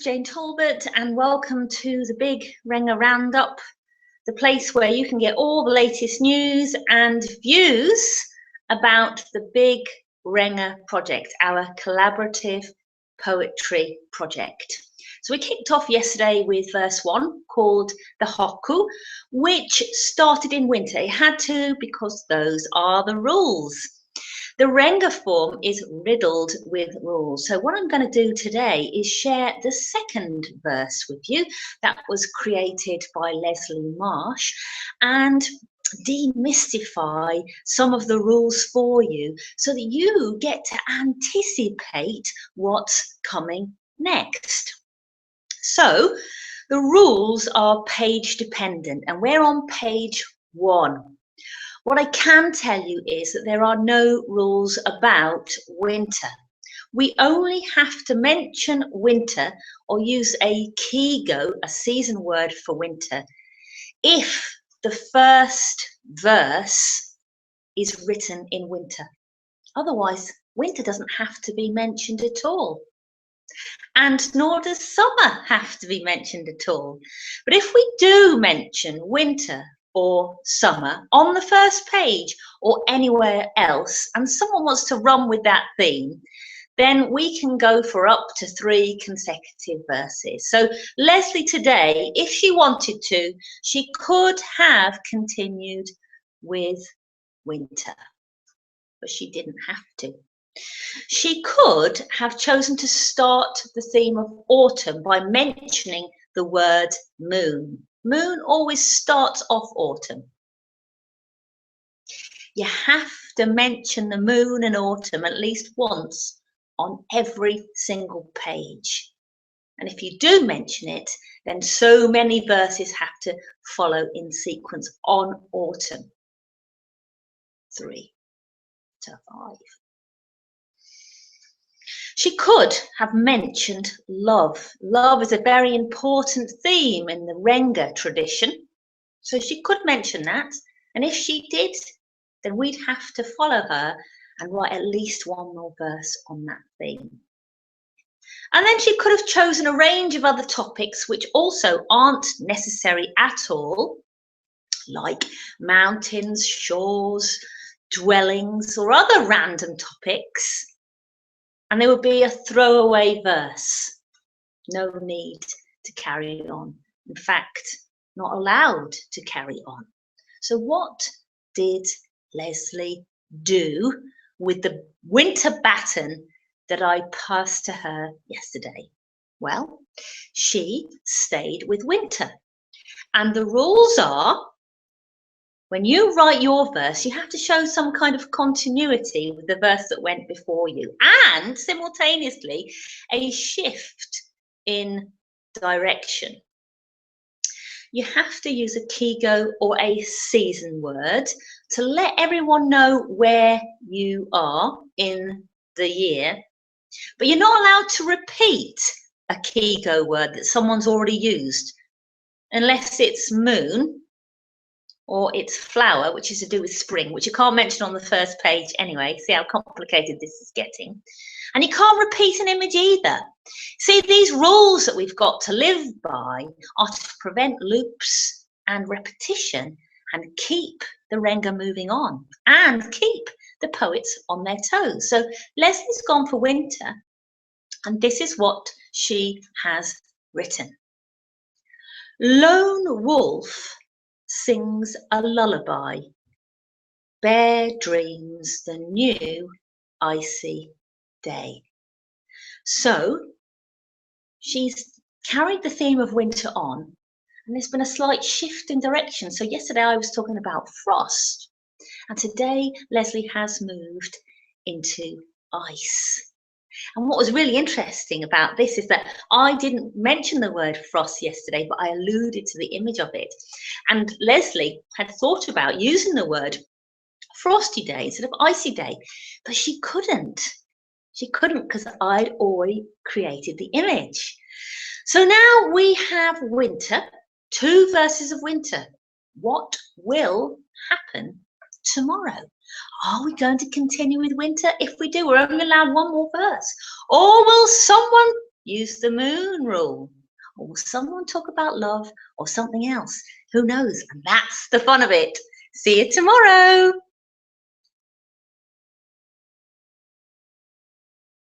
Jane Talbot, and welcome to the Big Renga Roundup, the place where you can get all the latest news and views about the Big Renga project, our collaborative poetry project. So we kicked off yesterday with verse 1 called the Hoku, which started in winter. It had to because those are the rules. The Renga form is riddled with rules. So what I'm going to do today is share the second verse with you that was created by Leslie Marsh and demystify some of the rules for you so that you get to anticipate what's coming next. So the rules are page dependent and we're on page 1. What I can tell you is that there are no rules about winter. We only have to mention winter or use a kigo, a season word for winter, if the first verse is written in winter. Otherwise, winter doesn't have to be mentioned at all. And nor does summer have to be mentioned at all. But if we do mention winter or summer on the first page or anywhere else, and someone wants to run with that theme, then we can go for up to 3 consecutive verses. So Leslie today, if she wanted to, she could have continued with winter, but she didn't have to. She could have chosen to start the theme of autumn by mentioning the word moon. Moon always starts off autumn. You have to mention the moon and autumn at least once on every single page. And if you do mention it, then so many verses have to follow in sequence on autumn. 3 to 5. She could have mentioned love. Love is a very important theme in the Renga tradition. So she could mention that. And if she did, then we'd have to follow her and write at least one more verse on that theme. And then she could have chosen a range of other topics which also aren't necessary at all, like mountains, shores, dwellings, or other random topics. And there would be a throwaway verse. No need to carry on. In fact, not allowed to carry on. So what did Leslie do with the winter baton that I passed to her yesterday? Well, she stayed with winter. And the rules are, when you write your verse, you have to show some kind of continuity with the verse that went before you, and simultaneously a shift in direction. You have to use a kigo or a season word to let everyone know where you are in the year, but you're not allowed to repeat a kigo word that someone's already used, unless it's moon, or it's flower, which is to do with spring, which you can't mention on the first page anyway. See how complicated this is getting. And you can't repeat an image either. See, these rules that we've got to live by are to prevent loops and repetition and keep the Renga moving on and keep the poets on their toes. So Leslie's gone for winter, and this is what she has written. Lone wolf sings a lullaby. Bear dreams the new icy day. So she's carried the theme of winter on, and there's been a slight shift in direction. So yesterday I was talking about frost, and today Leslie has moved into ice. And what was really interesting about this is that I didn't mention the word frost yesterday, but I alluded to the image of it. And Leslie had thought about using the word frosty day instead of icy day, but she couldn't. She couldn't because I'd already created the image. So now we have winter, 2 verses of winter. What will happen tomorrow? Are we going to continue with winter? If we do, we're only allowed 1 more verse. Or will someone use the moon rule? Or will someone talk about love or something else? Who knows? And that's the fun of it. See you tomorrow.